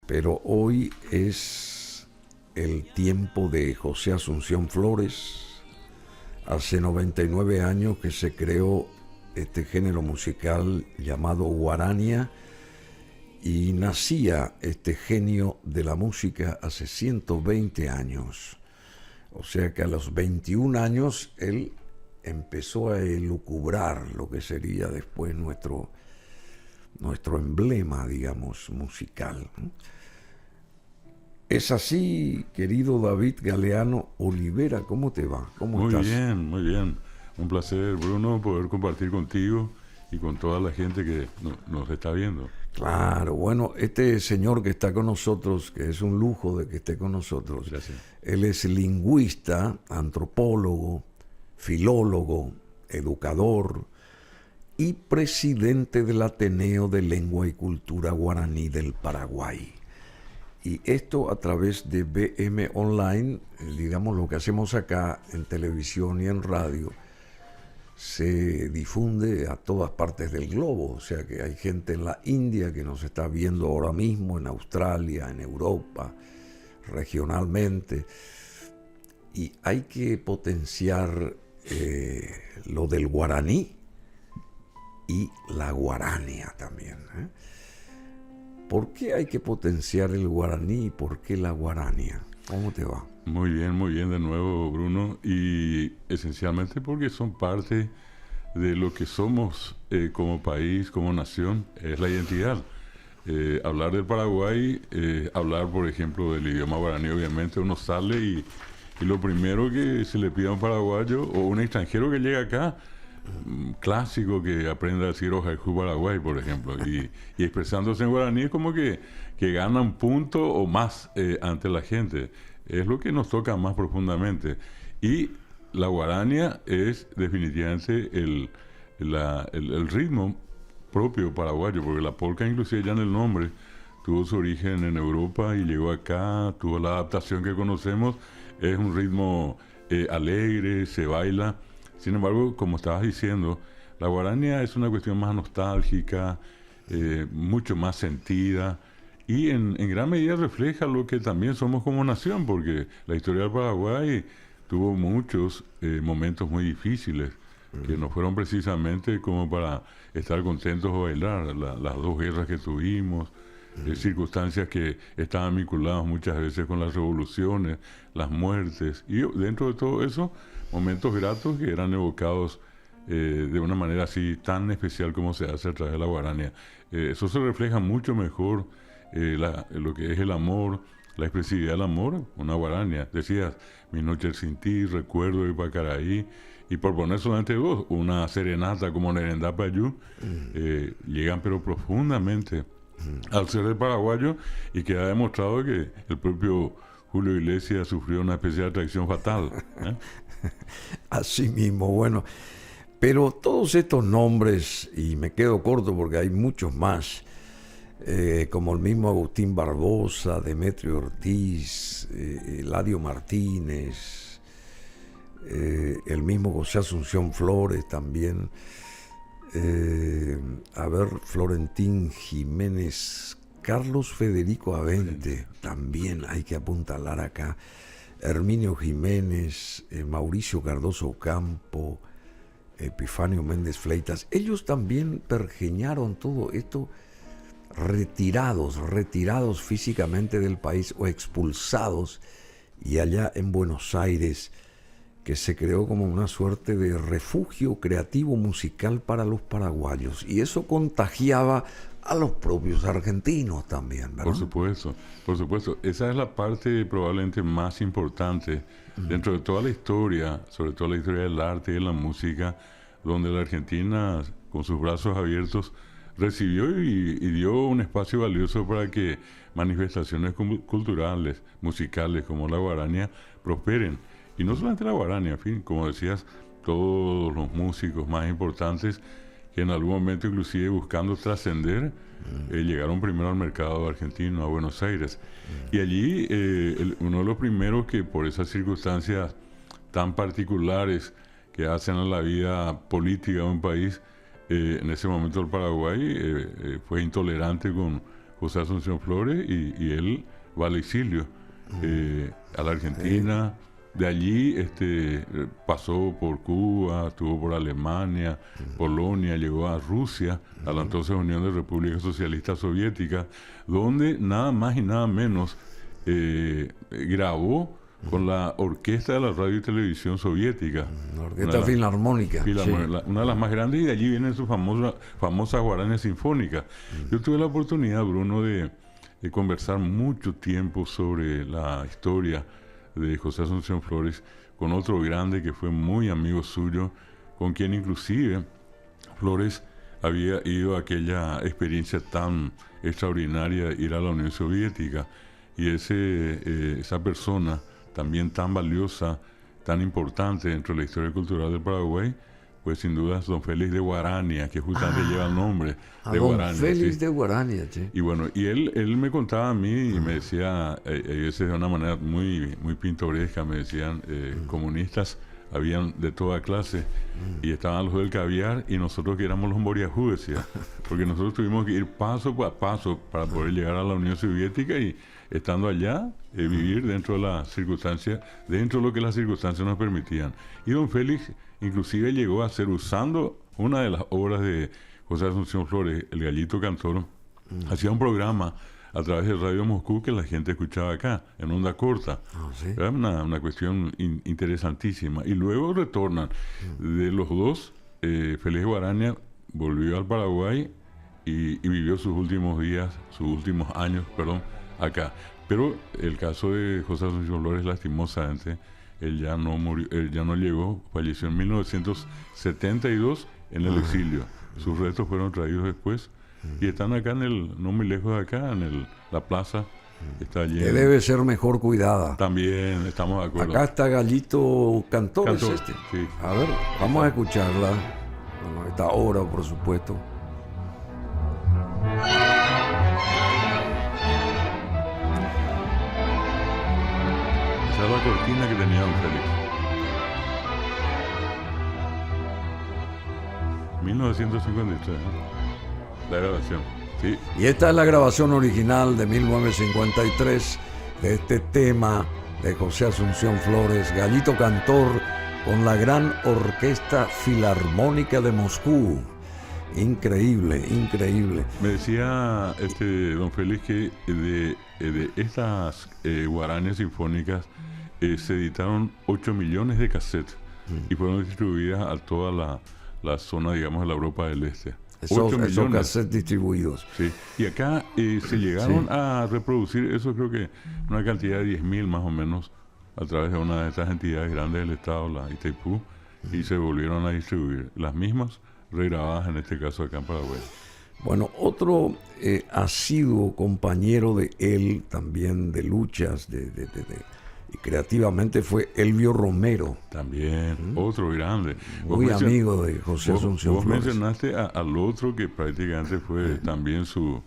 pero hoy es el tiempo de José Asunción Flores. Hace 99 años que se creó este género musical llamado guarania, y nacía este genio de la música hace 120 años. O sea que a los 21 años él empezó a elucubrar lo que sería después nuestro emblema, digamos, musical. Es así, querido David Galeano Olivera, ¿cómo te va? ¿Cómo estás? Muy bien, muy bien. Un placer, Bruno, poder compartir contigo y con toda la gente que nos está viendo. Claro, bueno, este señor que está con nosotros, que es un lujo de que esté con nosotros, Gracias. él es lingüista, antropólogo, filólogo, educador y presidente del Ateneo de Lengua y Cultura Guaraní del Paraguay. Y esto a través de BM Online, digamos lo que hacemos acá en televisión y en radio, se difunde a todas partes del globo. O sea que hay gente en la India que nos está viendo ahora mismo, en Australia, en Europa, regionalmente. Y hay que potenciar lo del guaraní y la guarania también, ¿eh? ¿Por qué hay que potenciar el guaraní y por qué la guarania? ¿Cómo te va? Muy bien de nuevo, Bruno. Y esencialmente porque son parte de lo que somos como país, como nación, es la identidad. Hablar del Paraguay, hablar, por ejemplo, del idioma guaraní, obviamente uno sale y lo primero que se le pide a un paraguayo o un extranjero que llega acá, clásico que aprenda a decir Ojajú Paraguay, por ejemplo, y expresándose en guaraní es como que gana un punto o más ante la gente. Es lo que nos toca más profundamente. Y la guarania es definitivamente el ritmo propio paraguayo, porque la polca, inclusive ya en el nombre, tuvo su origen en Europa y llegó acá, tuvo la adaptación que conocemos. Es un ritmo alegre, se baila. Sin embargo, como estabas diciendo, la guarania es una cuestión más nostálgica, mucho más sentida, y en gran medida refleja lo que también somos como nación, porque la historia del Paraguay tuvo muchos momentos muy difíciles, que no fueron precisamente como para estar contentos o bailar. Las dos guerras que tuvimos, circunstancias que estaban vinculadas muchas veces con las revoluciones, las muertes, y dentro de todo eso, momentos gratos que eran evocados de una manera así tan especial como se hace a través de la guarania. Eso se refleja mucho mejor lo que es el amor, la expresividad del amor, una guarania. Decías, mis noches sin ti, recuerdo de Pacaraí, y por poner solamente dos, una serenata como Nerendá Payú, llegan pero profundamente al ser del paraguayo, y queda demostrado que el propio Julio Iglesias sufrió una especie de atracción fatal. Así mismo, bueno. Pero todos estos nombres, y me quedo corto porque hay muchos más, como el mismo Agustín Barbosa, Demetrio Ortiz, Eladio Martínez, el mismo José Asunción Flores también, Florentín Jiménez, Carlos Federico Avente, también hay que apuntalar acá, Herminio Jiménez, Mauricio Cardoso Campo, Epifanio Méndez Fleitas. Ellos también pergeñaron todo esto retirados físicamente del país o expulsados, y allá en Buenos Aires, que se creó como una suerte de refugio creativo musical para los paraguayos, y eso contagiaba a los propios argentinos también, ¿verdad? Por supuesto. Esa es la parte probablemente más importante dentro de toda la historia, sobre todo la historia del arte y de la música, donde la Argentina, con sus brazos abiertos, recibió y dio un espacio valioso para que manifestaciones culturales, musicales como la guarania prosperen. Y no solamente la guarania, en fin, como decías, todos los músicos más importantes que en algún momento, inclusive buscando trascender, llegaron primero al mercado argentino, a Buenos Aires. Y allí uno de los primeros que, por esas circunstancias tan particulares que hacen a la vida política de un país, en ese momento el Paraguay fue intolerante con José Asunción Flores, y él va al exilio a la Argentina. De allí pasó por Cuba, estuvo por Alemania, Polonia, llegó a Rusia, a la entonces Unión de Repúblicas Socialistas Soviéticas, donde nada más y nada menos grabó con la orquesta de la radio y televisión soviética. La orquesta filarmónica. Una de las más grandes, y de allí vienen sus famosas guaranas sinfónicas. Yo tuve la oportunidad, Bruno, de conversar mucho tiempo sobre la historia de José Asunción Flores con otro grande que fue muy amigo suyo, con quien inclusive Flores había ido a aquella experiencia tan extraordinaria de ir a la Unión Soviética, y esa persona también tan valiosa, tan importante dentro de la historia cultural del Paraguay, pues sin duda es don Félix de Guarania, que justamente lleva el nombre de don Guarania. Félix ¿sí? de Guarania, sí. Y bueno, y él me contaba a mí y me decía, a veces de una manera muy, muy pintoresca, me decían, comunistas habían de toda clase, y estaban los del caviar y nosotros que éramos los moriajú, decía, porque nosotros tuvimos que ir paso a paso para poder llegar a la Unión Soviética, y estando allá, vivir dentro de las circunstancias, dentro de lo que las circunstancias nos permitían. Y don Félix inclusive llegó a ser, usando una de las obras de José Asunción Flores, El Gallito Cantor, hacía un programa a través de Radio Moscú que la gente escuchaba acá, en onda corta. ¿Sí? Era una cuestión interesantísima. Y luego retornan. De los dos, Félix Guarania volvió al Paraguay y vivió sus últimos años, acá. Pero el caso de José Asunción Flores, lastimosamente, él ya no murió, él ya no llegó, falleció en 1972 en el exilio. Sus restos fueron traídos después y están acá no muy lejos de acá, la plaza. Está allí. Que debe ser mejor cuidada. También estamos de acuerdo. Acá está Gallito Cantor, ¿es este? Sí. A ver, vamos a escucharla. Bueno, esta obra, por supuesto. Esa es la cortina que tenía don Félix. 1953, ¿no? La grabación. Sí. Y esta es la grabación original de 1953 de este tema de José Asunción Flores, Gallito Cantor, con la Gran Orquesta Filarmónica de Moscú. Increíble, increíble. Me decía don Félix que de estas guaranías sinfónicas se editaron 8 millones de cassettes y fueron distribuidas a toda la zona, digamos, de la Europa del Este. Esos cassettes distribuidos. Sí. Y acá se llegaron a reproducir, eso creo que una cantidad de 10.000 más o menos, a través de una de estas entidades grandes del Estado, la Itaipú, y se volvieron a distribuir. Las mismas regrabadas en este caso acá en Paraguay. Bueno, otro asiduo compañero de él, también de luchas, y creativamente, fue Elvio Romero. También, otro grande. Muy amigo de José Asunción Vos Flores. mencionaste al otro que prácticamente fue también su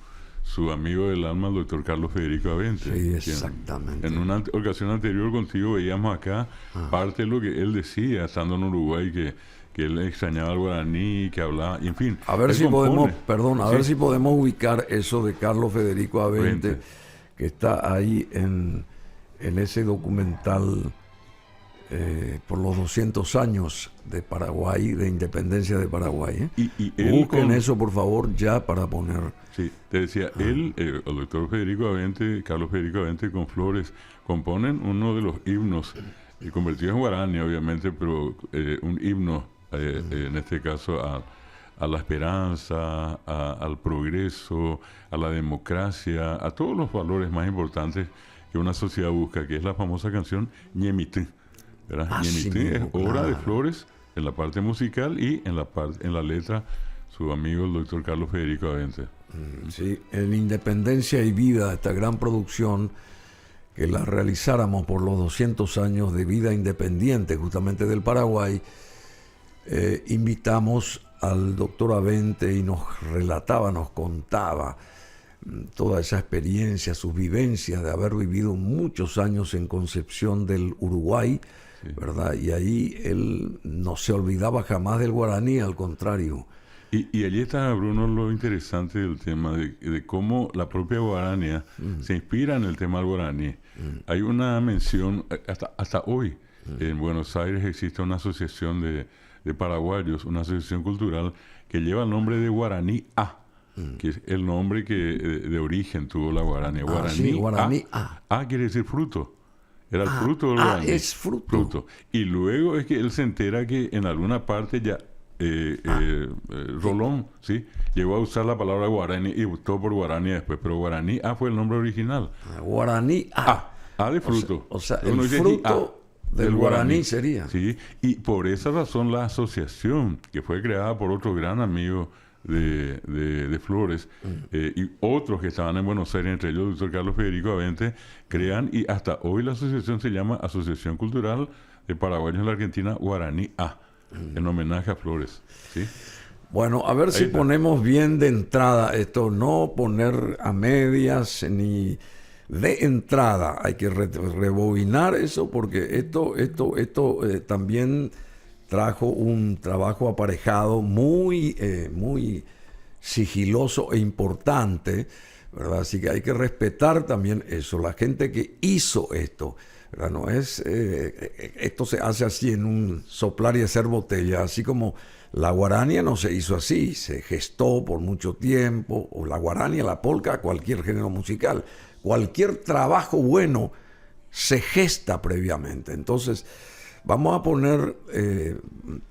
amigo del alma, el doctor Carlos Federico Avente. Sí, exactamente. En una ocasión anterior contigo veíamos acá parte de lo que él decía, estando en Uruguay, que él extrañaba al guaraní, que hablaba, y en fin. A ver si podemos ubicar eso de Carlos Federico Avente, que está ahí en ese documental por los 200 años de Paraguay, de independencia de Paraguay. Y él busquen eso, por favor, ya para poner. Sí, te decía, él, el doctor Federico Avente, Carlos Federico Avente con Flores, componen uno de los himnos, convertidos en guaraní, obviamente, pero un himno, en este caso, a la esperanza, al progreso, a la democracia, a todos los valores más importantes que una sociedad busca, que es la famosa canción Ñemití. Ñemití es obra de Flores en la parte musical, y en la letra su amigo el doctor Carlos Federico Avente. Sí, en Independencia y Vida, esta gran producción que la realizáramos por los 200 años de vida independiente justamente del Paraguay, invitamos al doctor Avente y nos contaba toda esa experiencia, sus vivencias de haber vivido muchos años en Concepción del Uruguay, ¿verdad? Y ahí él no se olvidaba jamás del guaraní, al contrario, Y allí está, Bruno, lo interesante del tema de cómo la propia guarania se inspira en el tema del guaraní. Hay una mención, hasta hoy, en Buenos Aires existe una asociación de paraguayos, una asociación cultural que lleva el nombre de Guaraní A, que es el nombre que de origen tuvo la guarania. Guaraní A. A quiere decir fruto. Era el fruto del guaraní. Es fruto. Y luego es que él se entera que en alguna parte ya Rolón, ¿sí?, llegó a usar la palabra guaraní y optó por guaraní después, pero Guaraní A fue el nombre original. Guaraní A. A de fruto. O sea el fruto del guaraní sería. Sí, y por esa razón la asociación, que fue creada por otro gran amigo de Flores, y otros que estaban en Buenos Aires, entre ellos el doctor Carlos Federico Avente, crean, y hasta hoy la asociación se llama Asociación Cultural de Paraguayos en la Argentina, Guaraní A, en homenaje a Flores. ¿Sí? Bueno, a ver si ponemos bien de entrada esto, no poner a medias ni de entrada. Hay que rebobinar eso, porque esto también trajo un trabajo aparejado muy sigiloso e importante, ¿verdad? Así que hay que respetar también eso. La gente que hizo esto, ¿verdad? No es esto se hace así en un soplar y hacer botella, así como la guarania no se hizo así, se gestó por mucho tiempo, o la guarania, la polca, cualquier género musical, cualquier trabajo bueno se gesta previamente. Entonces vamos a poner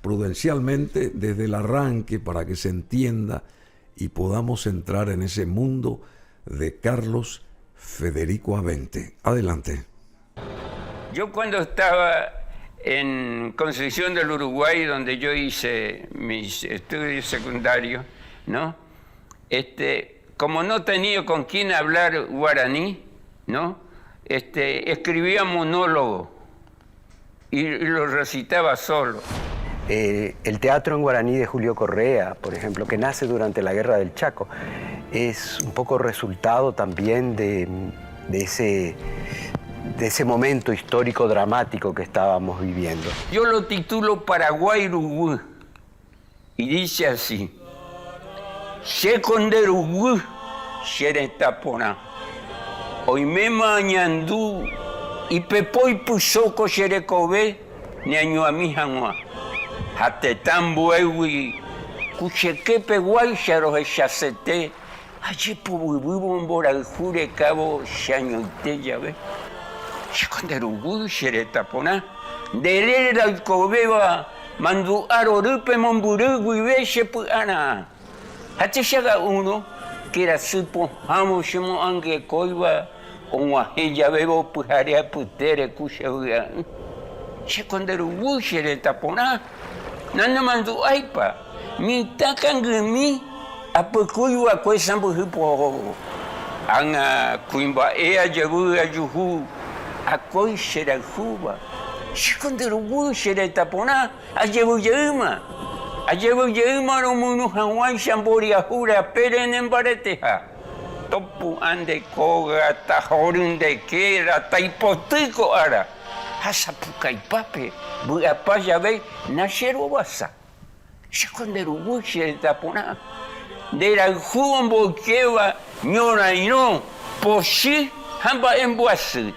prudencialmente desde el arranque para que se entienda y podamos entrar en ese mundo de Carlos Federico Avente. Adelante. Yo cuando estaba en Concepción del Uruguay, donde yo hice mis estudios secundarios, ¿no? Como no tenía con quién hablar guaraní, ¿no? Escribía monólogo y lo recitaba solo. El teatro en guaraní de Julio Correa, por ejemplo, que nace durante la Guerra del Chaco, es un poco resultado también de ese momento histórico dramático que estábamos viviendo. Yo lo titulo Paraguay-Uruguay y dice así: Seconderuguay, Xeretapona, Oime Mañandú, y Pepoy Pusoko Xerecobé, Neañuamijangua, Hatetambuewi, Cuchequepe Guaycharos Echacete, allí Pubuibubo Boraljure Cabo Xañoite, ya ves. Seconderuguay, Xeretapona, Derera y Cobeba, Mandu Arorupe Momburugu Veche Puana. Hate llega uno que era supo amo shemo ange coiba o ella bebo pujarea putere cuchauga. Seconderuguay, Xeretapona, Nana Mandu Aipa, mi takangami, apocuiwa cuesambu hipo. Anga Cuimba ea yabu ayuhu. Acoy Xerajuba, Seconderuguay, Xeretapona, Ayebuyema, no munu Hawaii, Shamboria Jura, Peren en Bareteja, Topu ande Koga, Tajorun de Quera, Taipotico Ara, Hasapucaipape, Buapaya Bay, Nasherobasa, Seconderuguay, Xeretapona, de la Juan Boqueva, Ñora y no, Posi, Hamba en Boasi.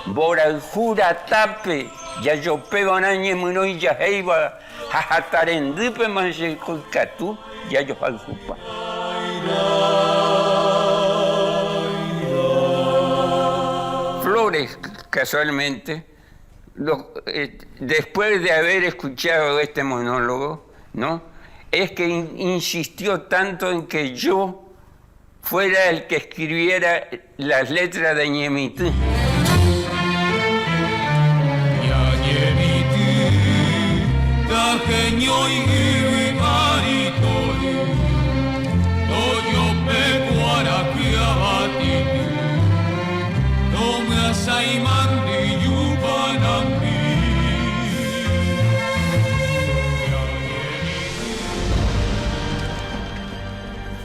Boraljura tape, ya yo pego anañe muno y ya heiba, jajatarendipe manche colcatú, ya yo aljupa. Flores, casualmente, después de haber escuchado este monólogo, ¿no?, es que insistió tanto en que yo fuera el que escribiera las letras de Ñemitú.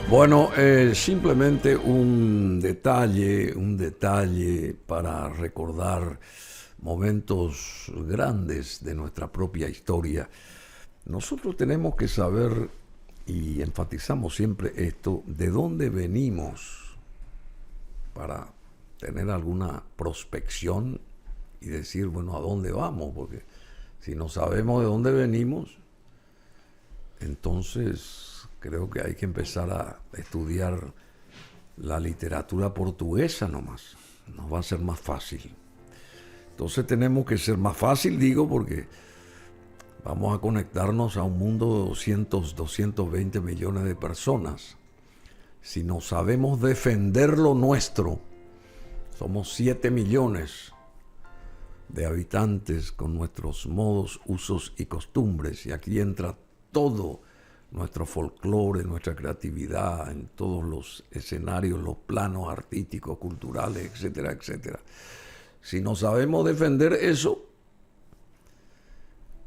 Bueno, simplemente un detalle para recordar momentos grandes de nuestra propia historia. Nosotros tenemos que saber y enfatizamos siempre esto, de dónde venimos, para tener alguna prospección y decir, bueno, ¿a dónde vamos? Porque si no sabemos de dónde venimos, entonces creo que hay que empezar a estudiar la literatura portuguesa nomás. Nos va a ser más fácil. Entonces tenemos que ser más fácil, digo, porque vamos a conectarnos a un mundo de 220 millones de personas. Si no sabemos defender lo nuestro, somos 7 millones de habitantes con nuestros modos, usos y costumbres. Y aquí entra todo nuestro folclore, nuestra creatividad en todos los escenarios, los planos artísticos, culturales, etcétera, etcétera. Si no sabemos defender eso,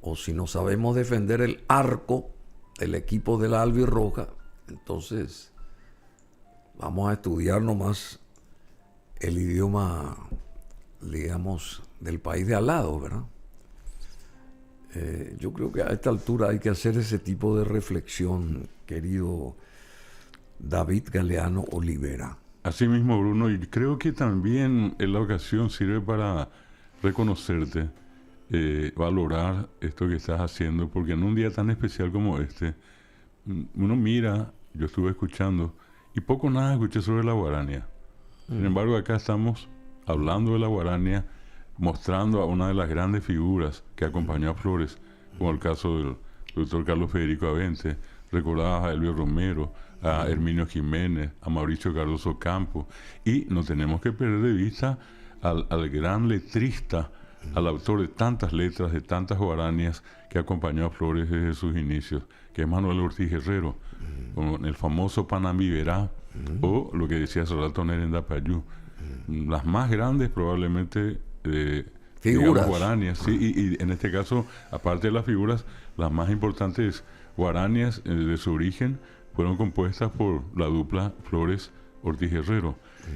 o si no sabemos defender el arco del equipo de la albirroja, entonces vamos a estudiar nomás el idioma, digamos, del país de al lado, ¿verdad? Yo creo que a esta altura hay que hacer ese tipo de reflexión, querido David Galeano Olivera. Así mismo, Bruno, y creo que también en la ocasión sirve para reconocerte, valorar esto que estás haciendo, porque en un día tan especial como este, uno mira, yo estuve escuchando, y poco o nada escuché sobre la guarania. Sin embargo, acá estamos hablando de la guarania, mostrando a una de las grandes figuras que acompañó a Flores, como el caso del doctor Carlos Federico Avente. Recordabas a Elvio Romero, a Herminio Jiménez, a Mauricio Cardoso Campo, y no tenemos que perder de vista al gran letrista, al autor de tantas letras, de tantas guaranias, que acompañó a Flores desde sus inicios, que es Manuel Ortiz Guerrero, con el famoso Panambiverá, o lo que decía hace rato Nerenda Payú. Las más grandes probablemente figuras guaranias, sí, y en este caso, aparte de las figuras, las más importantes guaranias de su origen fueron compuestas por la dupla Flores Ortiz Guerrero.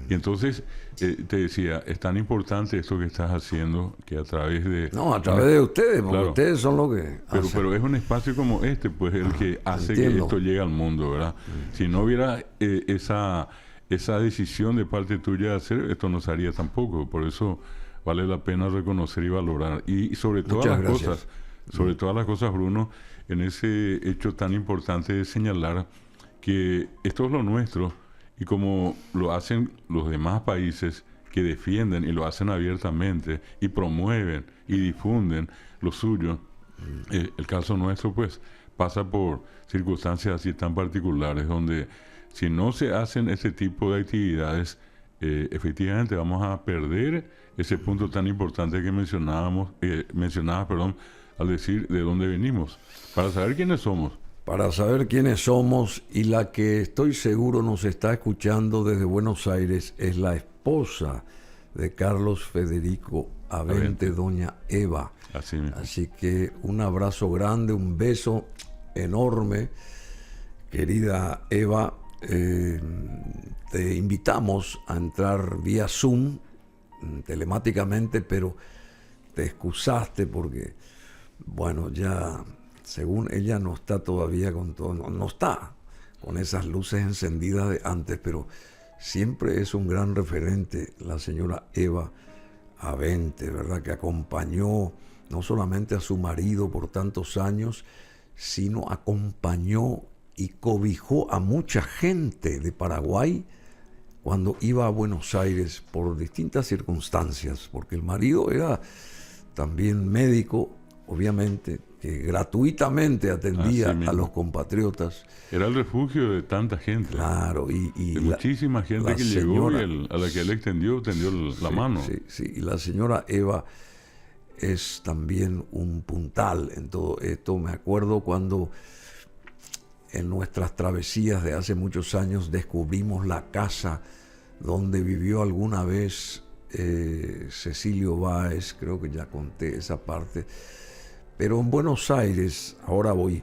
Y entonces te decía, es tan importante esto que estás haciendo, que a través de... No, a través de ustedes, porque claro, ustedes son los que hacen. Pero es un espacio como este, pues el que hace entiendo. que esto llegue al mundo, ¿verdad? Si no hubiera esa decisión de parte tuya de hacer, esto no se haría tampoco. Por eso vale la pena reconocer y valorar. Y sobre todas Muchas las gracias. cosas, sobre todas las cosas, Bruno, en ese hecho tan importante de señalar que esto es lo nuestro, y como lo hacen los demás países que defienden y lo hacen abiertamente y promueven y difunden lo suyo, el caso nuestro pues pasa por circunstancias así tan particulares, donde si no se hacen ese tipo de actividades, efectivamente vamos a perder ese punto tan importante que mencionabas, al decir de dónde venimos, para saber quiénes somos. Para saber quiénes somos, y la que estoy seguro nos está escuchando desde Buenos Aires es la esposa de Carlos Federico Avente, doña Eva. Así mismo. Así que un abrazo grande, un beso enorme, querida Eva. Te invitamos a entrar vía Zoom, telemáticamente, pero te excusaste porque, bueno, ya... según ella no está todavía con todo, no está con esas luces encendidas de antes, pero siempre es un gran referente la señora Eva Avente, ¿verdad? Que acompañó no solamente a su marido por tantos años, sino acompañó y cobijó a mucha gente de Paraguay cuando iba a Buenos Aires por distintas circunstancias, porque el marido era también médico, obviamente, que gratuitamente atendía a los compatriotas. Era el refugio de tanta gente. Claro, y de muchísima gente que llegó y a la que él tendió la mano. Sí, y la señora Eva es también un puntal en todo esto. Me acuerdo cuando en nuestras travesías de hace muchos años descubrimos la casa donde vivió alguna vez Cecilio Báez, creo que ya conté esa parte. Pero en Buenos Aires, ahora voy,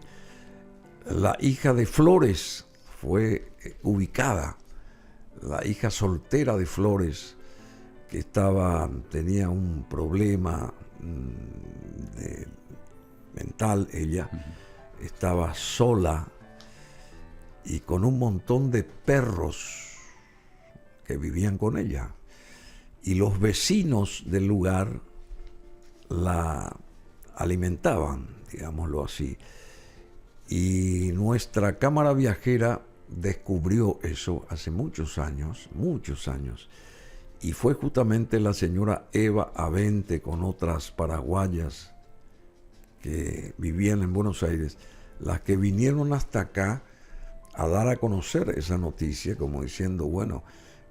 la hija de Flores fue ubicada, la hija soltera de Flores, que tenía un problema mental, ella estaba sola, y con un montón de perros que vivían con ella. Y los vecinos del lugar la alimentaban, digámoslo así. Y nuestra cámara viajera descubrió eso hace muchos años, y fue justamente la señora Eva Avente con otras paraguayas que vivían en Buenos Aires, las que vinieron hasta acá a dar a conocer esa noticia, como diciendo, bueno,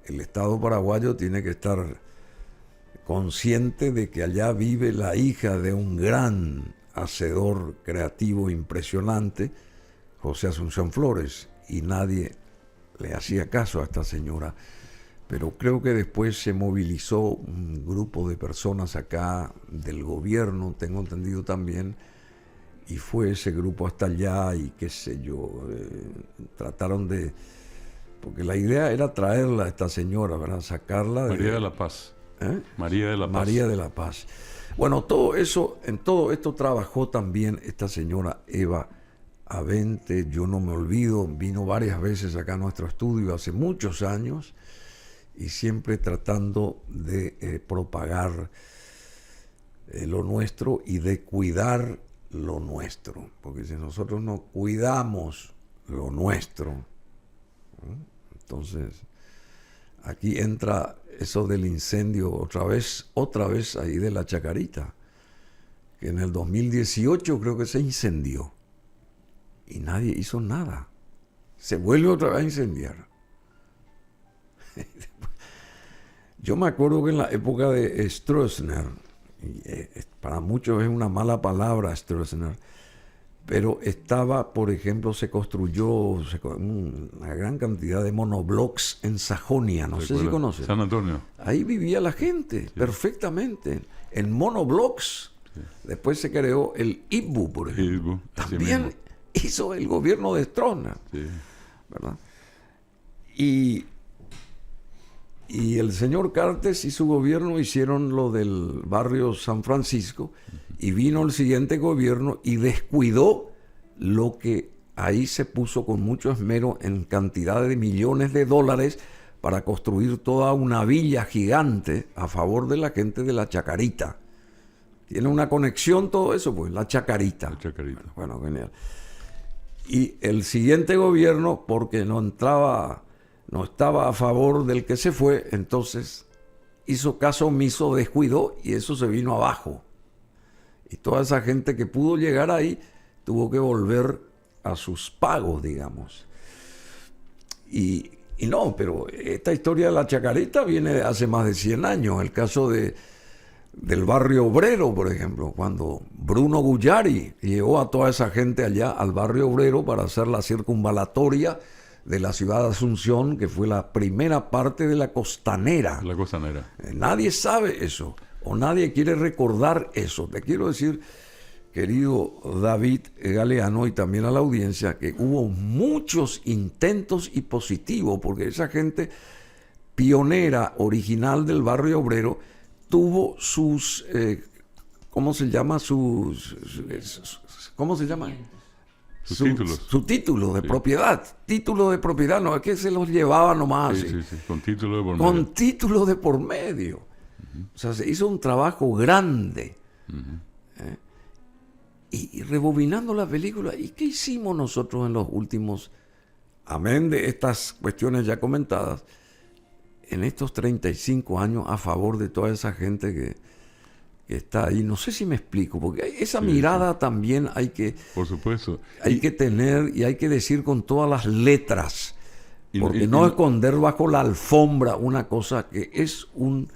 el Estado paraguayo tiene que estar consciente de que allá vive la hija de un gran hacedor creativo impresionante, José Asunción Flores, y nadie le hacía caso a esta señora. Pero creo que después se movilizó un grupo de personas acá del gobierno, tengo entendido también, y fue ese grupo hasta allá y qué sé yo, trataron de... Porque la idea era traerla a esta señora, ¿verdad? Sacarla de... María de la Paz. María de la Paz. María de la Paz. Bueno, todo eso, en todo esto trabajó también esta señora Eva Avente. Yo no me olvido, vino varias veces acá a nuestro estudio hace muchos años y siempre tratando de propagar lo nuestro y de cuidar lo nuestro. Porque si nosotros no cuidamos lo nuestro, entonces aquí entra eso del incendio otra vez ahí de la Chacarita, que en el 2018 creo que se incendió y nadie hizo nada. Se vuelve otra vez a incendiar. Yo me acuerdo que en la época de Stroessner, y para muchos es una mala palabra Stroessner, pero estaba, por ejemplo, se construyó una gran cantidad de monoblocks en Sajonia, no sé si conoces. San Antonio. Ahí vivía la gente, perfectamente, en monoblocks. Sí. Después se creó el IBU, por ejemplo. IBU, también hizo el gobierno de Stroessner, sí, ¿verdad? Y el señor Cartes y su gobierno hicieron lo del barrio San Francisco, y vino el siguiente gobierno y descuidó lo que ahí se puso con mucho esmero en cantidad de millones de dólares para construir toda una villa gigante a favor de la gente de la Chacarita. Tiene una conexión todo eso, pues, la Chacarita. La Chacarita. Bueno, genial. Y el siguiente gobierno, porque no estaba a favor del que se fue, entonces hizo caso omiso, descuidó y eso se vino abajo. Y toda esa gente que pudo llegar ahí tuvo que volver a sus pagos, digamos. Y no, pero esta historia de la Chacarita viene de hace más de 100 años. El caso del barrio obrero, por ejemplo, cuando Bruno Guggiari llevó a toda esa gente allá al barrio obrero para hacer la circunvalatoria de la ciudad de Asunción, que fue la primera parte de la costanera. La costanera. Nadie sabe eso, o nadie quiere recordar eso. Te quiero decir, querido David Galeano, y también a la audiencia, que hubo muchos intentos y positivos, porque esa gente pionera, original del barrio obrero, tuvo sus, ¿cómo se llama? ¿Cómo se llama? Su título de propiedad. Título de propiedad, no es que se los llevaba nomás. Sí, con título de por medio. Con título de por medio. O sea, se hizo un trabajo grande. Y rebobinando la película, ¿y qué hicimos nosotros en los últimos, amén de estas cuestiones ya comentadas, en estos 35 años a favor de toda esa gente que está ahí? No sé si me explico, porque esa mirada también hay que... Por supuesto. Hay que tener y hay que decir con todas las letras, porque no esconder bajo la alfombra una cosa que es un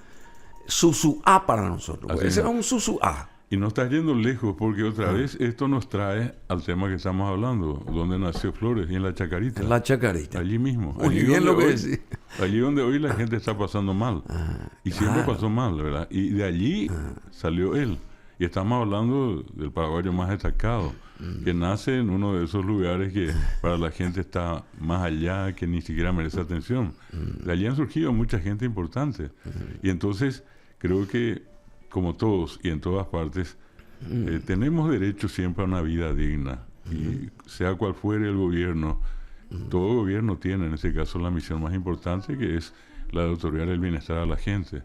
susuá para nosotros. Ese es un susuá. Y no estás yendo lejos, porque otra vez esto nos trae al tema que estamos hablando, donde nació Flores, y en la Chacarita. En la Chacarita. Allí mismo. Muy bien lo que decís. Allí donde hoy la gente está pasando mal. Y siempre pasó mal, ¿verdad? Y de allí salió él. Y estamos hablando del paraguayo más destacado, que nace en uno de esos lugares que para la gente está más allá, que ni siquiera merece atención. De allí han surgido mucha gente importante. Y entonces creo que, como todos y en todas partes, tenemos derecho siempre a una vida digna. Y sea cual fuere el gobierno Todo gobierno tiene, en este caso, la misión más importante, que es la de otorgar el bienestar a la gente.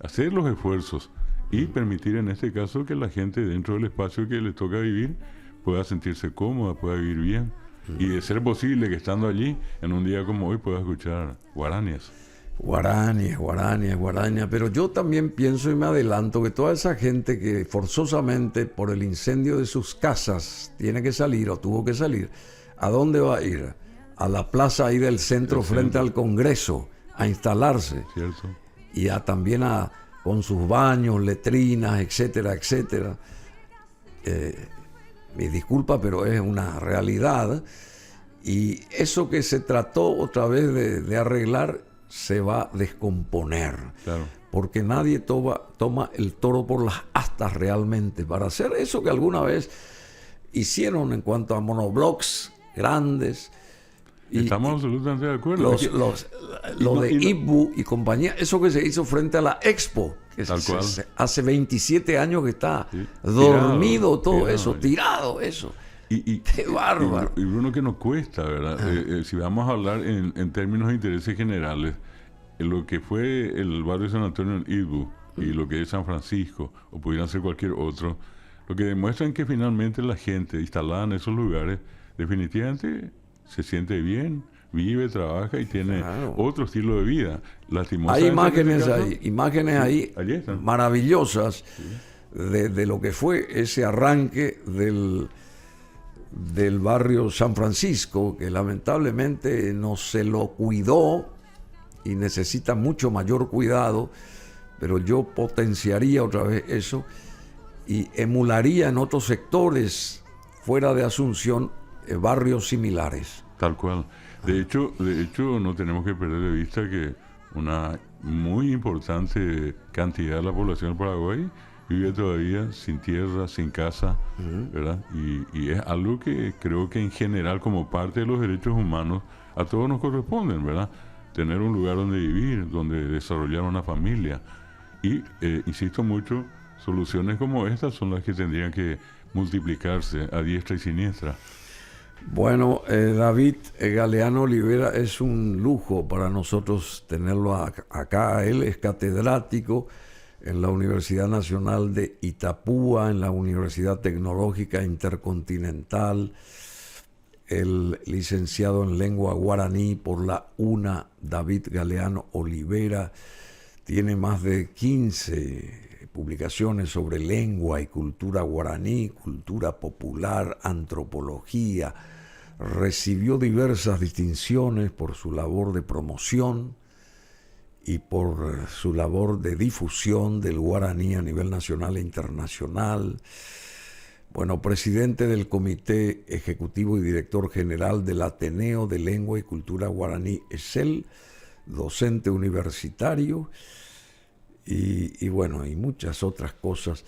Hacer los esfuerzos y permitir, en este caso, que la gente, dentro del espacio que le toca vivir, pueda sentirse cómoda, pueda vivir bien. Y de ser posible que estando allí, en un día como hoy, pueda escuchar guaranías. Guaranías, pero yo también pienso y me adelanto que toda esa gente que forzosamente por el incendio de sus casas tiene que salir o tuvo que salir, ¿a dónde va a ir? A la plaza ahí del centro frente al Congreso a instalarse. ¿Cierto? Y también con sus baños, letrinas, etcétera, etcétera. Mi disculpa, pero es una realidad. Y eso que se trató otra vez de arreglar se va a descomponer. Claro. Porque nadie toma el toro por las astas realmente para hacer eso que alguna vez hicieron en cuanto a monoblocks grandes. Estamos absolutamente de acuerdo. Lo de IBU y compañía, eso que se hizo frente a la Expo, que hace 27 años que está dormido todo eso, tirado eso. ¡Qué bárbaro! Y Bruno, que nos cuesta, ¿verdad? Si vamos a hablar en términos de intereses generales, lo que fue el barrio de San Antonio en IBU y lo que es San Francisco, o pudieran ser cualquier otro, lo que demuestran que finalmente la gente instalada en esos lugares definitivamente se siente bien, vive, trabaja y tiene otro estilo de vida. Hay imágenes ahí maravillosas de lo que fue ese arranque del barrio San Francisco, que lamentablemente no se lo cuidó y necesita mucho mayor cuidado, pero yo potenciaría otra vez eso y emularía en otros sectores fuera de Asunción barrios similares. Tal cual. De hecho, no tenemos que perder de vista que una muy importante cantidad de la población del Paraguay vive todavía sin tierra, sin casa, ¿verdad? Y es algo que creo que en general, como parte de los derechos humanos, a todos nos corresponden, ¿verdad? Tener un lugar donde vivir, donde desarrollar una familia. Y, insisto mucho, soluciones como estas son las que tendrían que multiplicarse a diestra y siniestra. Bueno, David Galeano Olivera, es un lujo para nosotros tenerlo acá. Él es catedrático en la Universidad Nacional de Itapúa, en la Universidad Tecnológica Intercontinental, el licenciado en lengua guaraní por la UNA, David Galeano Olivera. Tiene más de 15 publicaciones sobre lengua y cultura guaraní, cultura popular, antropología. Recibió diversas distinciones por su labor de promoción y por su labor de difusión del guaraní a nivel nacional e internacional. Bueno, presidente del Comité Ejecutivo y Director General del Ateneo de Lengua y Cultura Guaraní ESEL, docente universitario y bueno, y muchas otras cosas.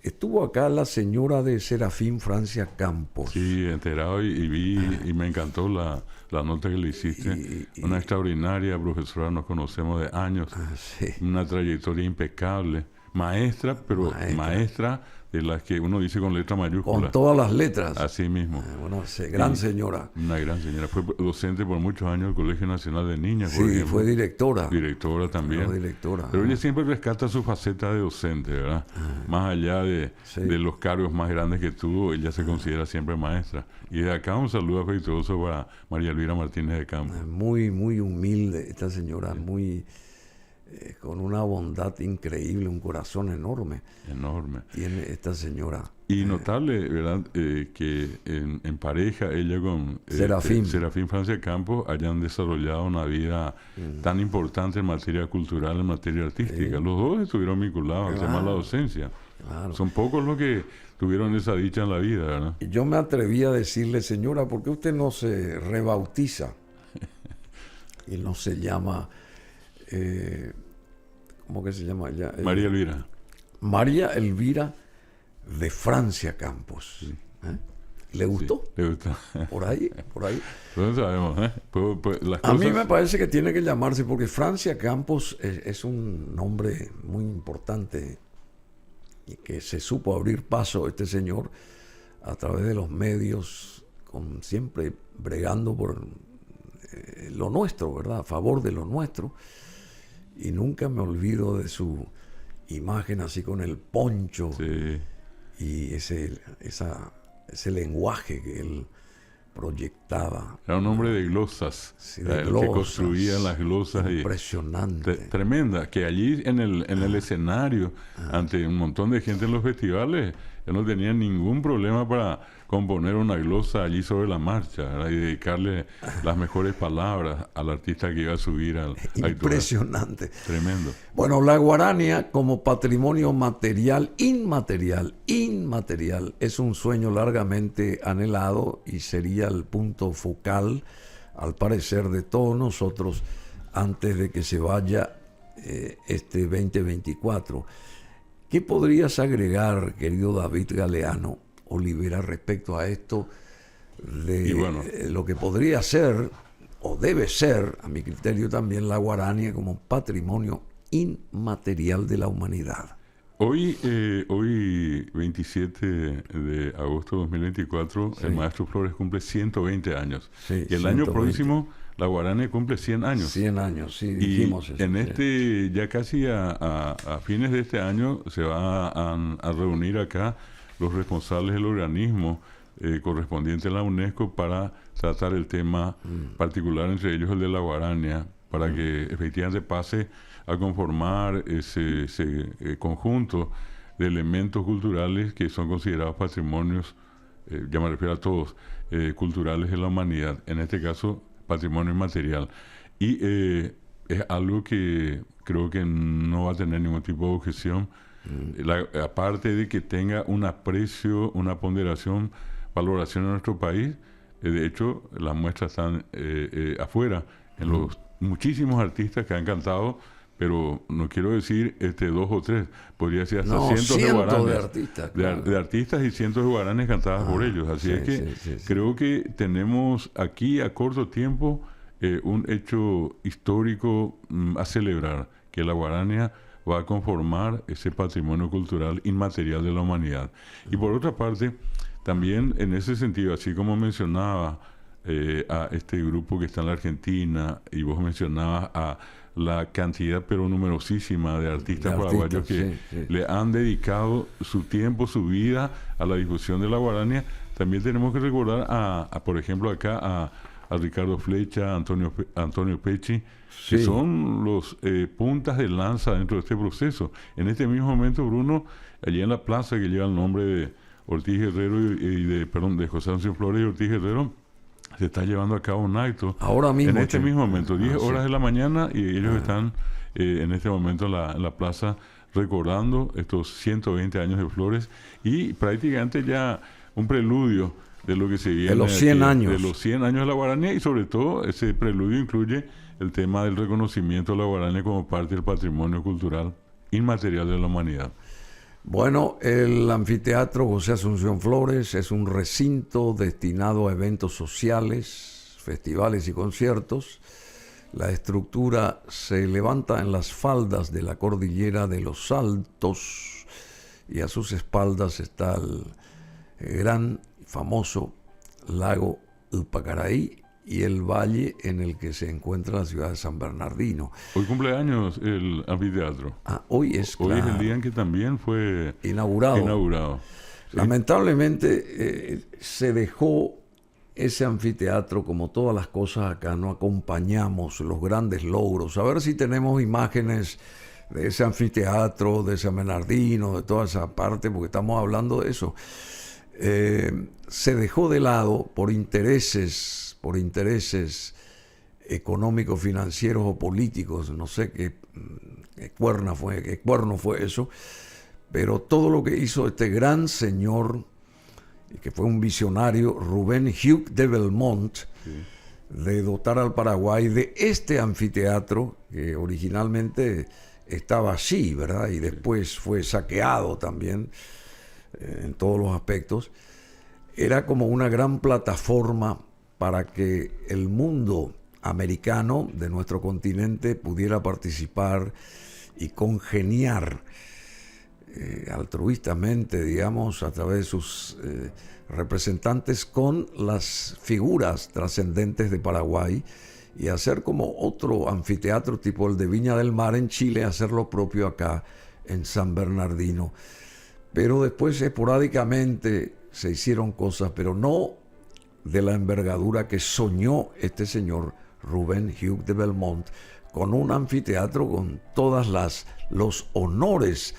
Estuvo acá la señora de Serafín Francia Campos. Sí, enterado y vi y me encantó la nota que le hiciste. Una extraordinaria profesora, nos conocemos de años, una trayectoria impecable, maestra, pero maestra de las que uno dice con letra mayúscula. Con todas las letras. Así mismo. Bueno, gran señora. Una gran señora. Fue docente por muchos años del Colegio Nacional de Niñas. Sí, por ejemplo. Fue directora. Directora también. Pero ella siempre rescata su faceta de docente, ¿verdad? Más allá de los cargos más grandes que tuvo, ella se considera siempre maestra. Y de acá un saludo afectuoso para María Elvira Martínez de Campos. Muy, muy humilde esta señora, muy... con una bondad increíble, un corazón enorme. Enorme. Tiene esta señora. Y notable, ¿verdad? Que en pareja, ella con Serafín Francia Campos hayan desarrollado una vida tan importante en materia cultural, en materia artística. Los dos estuvieron vinculados al tema de la docencia. Claro. Son pocos los que tuvieron esa dicha en la vida, ¿verdad? Yo me atreví a decirle, señora, ¿por qué usted no se rebautiza? Y no se llama... ¿cómo que se llama ella? María Elvira. María Elvira de Francia Campos. Sí. ¿Le gustó? Sí, le gustó. Por ahí. No sabemos, las cosas... A mí me parece que tiene que llamarse, porque Francia Campos es un nombre muy importante y que se supo abrir paso este señor a través de los medios, siempre bregando por lo nuestro, ¿verdad? A favor de lo nuestro. Y nunca me olvido de su imagen así con el poncho y ese lenguaje que él proyectaba. Era un hombre de glosas, Sí, de el que glosas. construía las glosas. Impresionante. Tremenda, que allí en el escenario, ante un montón de gente en los festivales, él no tenía ningún problema para componer una glosa allí sobre la marcha, ¿verdad? Y dedicarle las mejores palabras al artista que iba a subir a actuar. Impresionante. Tremendo. Bueno, la guarania como patrimonio material, inmaterial, es un sueño largamente anhelado y sería el punto focal, al parecer, de todos nosotros antes de que se vaya este 2024. ¿Qué podrías agregar, querido David Galeano Olivera, respecto a esto de lo que podría ser, o debe ser, a mi criterio también, la guarania como patrimonio inmaterial de la humanidad? Hoy 27 de agosto de 2024, el Maestro Flores cumple 120 años. Sí, y el 120. Año próximo, la guarania cumple 100 años. 100 años, sí, dijimos eso. En ya casi a fines de este año, se va a reunir acá los responsables del organismo correspondiente a la UNESCO para tratar el tema particular, entre ellos el de la guarania, para que efectivamente pase a conformar ese conjunto de elementos culturales que son considerados patrimonios, ya me refiero a todos, culturales de la humanidad, en este caso patrimonio inmaterial. Y es algo que creo que no va a tener ningún tipo de objeción, aparte de que tenga un aprecio, una ponderación, valoración en nuestro país. De hecho, las muestras están afuera, en los muchísimos artistas que han cantado, pero no quiero decir 2 o 3, podría ser hasta cientos de guaranes, de artistas, claro. de artistas y cientos de guaranes cantadas por ellos. Así es que creo que tenemos aquí a corto tiempo un hecho histórico a celebrar, que la guarania va a conformar ese patrimonio cultural inmaterial de la humanidad. Y por otra parte, también en ese sentido, así como mencionaba a este grupo que está en la Argentina, y vos mencionabas a la cantidad pero numerosísima de artistas paraguayos que le han dedicado su tiempo, su vida a la difusión de la guarania, también tenemos que recordar por ejemplo acá a Ricardo Flecha, Antonio Pecci, que son los puntas de lanza dentro de este proceso. En este mismo momento, Bruno, allí en la plaza que lleva el nombre de Ortiz Guerrero de José Antonio Flores y Ortiz Guerrero, se está llevando a cabo un acto. Ahora mismo. En este mismo momento, 10 horas de la mañana, y ellos están en este momento en la plaza recordando estos 120 años de Flores y prácticamente ya un preludio de lo que se viene. De los 100 años. De los 100 años de la guarania, y sobre todo ese preludio incluye el tema del reconocimiento de la guarania como parte del patrimonio cultural inmaterial de la humanidad. Bueno, el anfiteatro José Asunción Flores es un recinto destinado a eventos sociales, festivales y conciertos. La estructura se levanta en las faldas de la cordillera de los Altos y a sus espaldas está el gran famoso lago Upacaraí y el valle en el que se encuentra la ciudad de San Bernardino. Hoy cumpleaños el anfiteatro. Hoy es el día en que también fue inaugurado. Sí. Lamentablemente se dejó ese anfiteatro, como todas las cosas acá, no acompañamos los grandes logros. A ver si tenemos imágenes de ese anfiteatro, de San Bernardino, de toda esa parte, porque estamos hablando de eso. Se dejó de lado por intereses económicos, financieros o políticos, no sé qué cuerno fue eso, pero todo lo que hizo este gran señor, que fue un visionario, Rubén Hugh de Belmont, de dotar al Paraguay de este anfiteatro, que originalmente estaba así, ¿verdad? Y después fue saqueado también en todos los aspectos. Era como una gran plataforma para que el mundo americano de nuestro continente pudiera participar y congeniar altruistamente, digamos, a través de sus representantes con las figuras trascendentes de Paraguay y hacer como otro anfiteatro tipo el de Viña del Mar en Chile, hacer lo propio acá en San Bernardino. Pero después esporádicamente se hicieron cosas, pero no de la envergadura que soñó este señor Rubén Hugh de Belmont, con un anfiteatro con todos los honores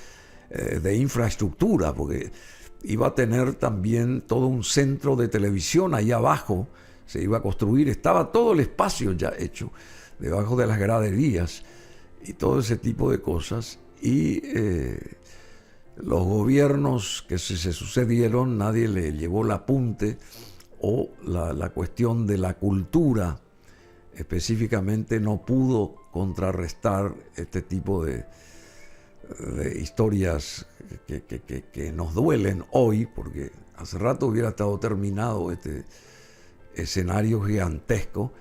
de infraestructura, porque iba a tener también todo un centro de televisión ahí abajo, se iba a construir, estaba todo el espacio ya hecho, debajo de las graderías y todo ese tipo de cosas. Y los gobiernos que se sucedieron, nadie le llevó el apunte, o la cuestión de la cultura específicamente no pudo contrarrestar este tipo de historias que nos duelen hoy, porque hace rato hubiera estado terminado este escenario gigantesco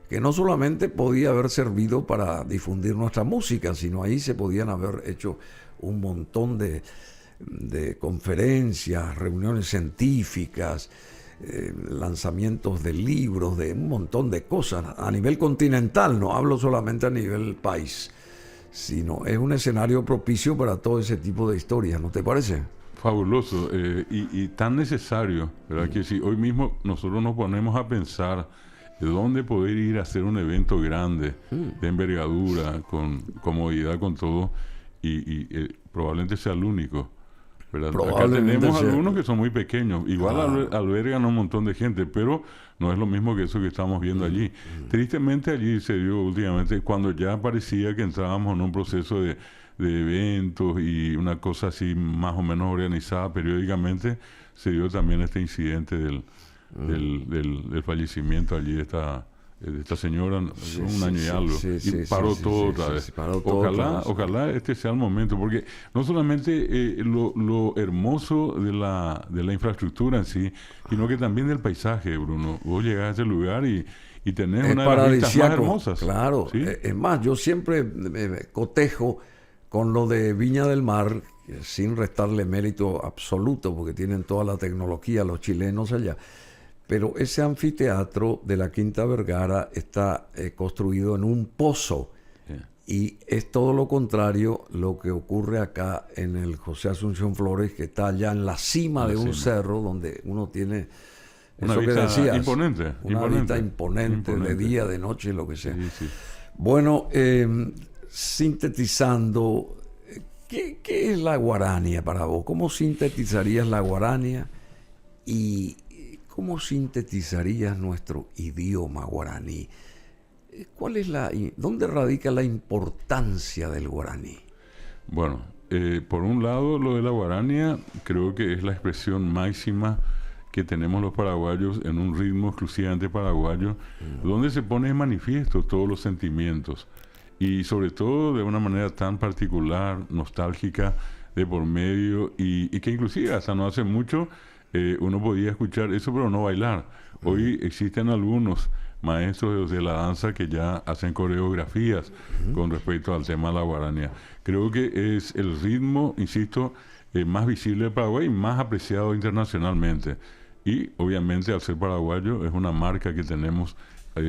que no solamente podía haber servido para difundir nuestra música, sino ahí se podían haber hecho un montón de conferencias, reuniones científicas, lanzamientos de libros, de un montón de cosas a nivel continental, no hablo solamente a nivel país, sino es un escenario propicio para todo ese tipo de historias, ¿no te parece? Fabuloso y tan necesario, ¿verdad? Que si hoy mismo nosotros nos ponemos a pensar de dónde poder ir a hacer un evento grande, de envergadura, con comodidad, con todo, y probablemente sea el único, ¿verdad? Acá tenemos algunos que son muy pequeños, igual albergan a un montón de gente, pero no es lo mismo que eso que estamos viendo allí. Tristemente allí se dio últimamente, cuando ya parecía que entrábamos en un proceso de eventos y una cosa así más o menos organizada periódicamente, se dio también este incidente del fallecimiento allí de esta señora, un año y algo, y paró todo otra vez. Ojalá este sea el momento, porque no solamente lo hermoso de la infraestructura en sí, sino que también del paisaje, Bruno. Vos llegás a este lugar y tenés una de las vistas más hermosas. Claro, ¿sí? Es más, yo siempre me cotejo con lo de Viña del Mar, sin restarle mérito absoluto, porque tienen toda la tecnología los chilenos allá. Pero ese anfiteatro de la Quinta Vergara está construido en un pozo. Yeah. Y es todo lo contrario lo que ocurre acá en el José Asunción Flores, que está allá en la cima de un cerro donde uno tiene una eso vista que decías, imponente. Vista imponente, de día, de noche, lo que sea. Sí. Bueno, sintetizando, ¿qué es la guarania para vos? ¿Cómo sintetizarías la guarania y cómo sintetizarías nuestro idioma guaraní? ¿Dónde radica la importancia del guaraní? Bueno, por un lado, lo de la guarania creo que es la expresión máxima que tenemos los paraguayos en un ritmo exclusivamente paraguayo, donde se pone en manifiesto todos los sentimientos y sobre todo de una manera tan particular, nostálgica, de por medio y que inclusive hasta no hace mucho uno podía escuchar eso pero no bailar. Hoy existen algunos maestros de la danza que ya hacen coreografías con respecto al tema de la guarania. Creo que es el ritmo, insisto, más visible de Paraguay y más apreciado internacionalmente. Y obviamente al ser paraguayo es una marca que tenemos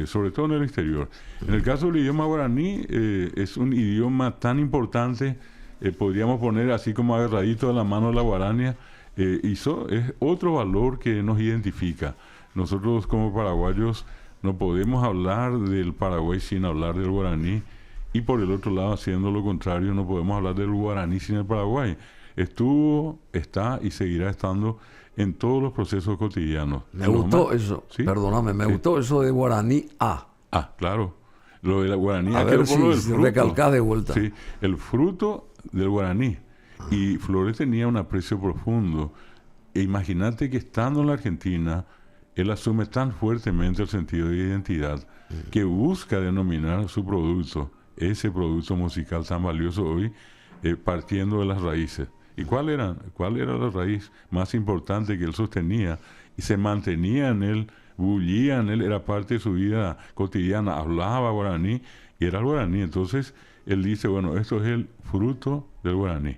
sobre todo en el exterior. En el caso del idioma guaraní, es un idioma tan importante, podríamos poner así como agarradito de la mano la guarania, y eso es otro valor que nos identifica. Nosotros como paraguayos no podemos hablar del Paraguay sin hablar del guaraní, y por el otro lado, haciendo lo contrario, no podemos hablar del guaraní sin el Paraguay. Estuvo, está y seguirá estando en todos los procesos cotidianos. Me gustó eso, ¿sí? Perdóname, me gustó eso de guaraní A. Ah, claro. Lo de la guaraní A ver si recalcás de vuelta. Sí, el fruto del guaraní. Y Flores tenía un aprecio profundo. E imagínate que estando en la Argentina, él asume tan fuertemente el sentido de identidad que busca denominar su producto, ese producto musical tan valioso hoy, partiendo de las raíces. ¿Y cuál era la raíz más importante que él sostenía y se mantenía en él, bullía en él, era parte de su vida cotidiana, hablaba guaraní y era el guaraní? Entonces él dice, bueno, esto es el fruto del guaraní,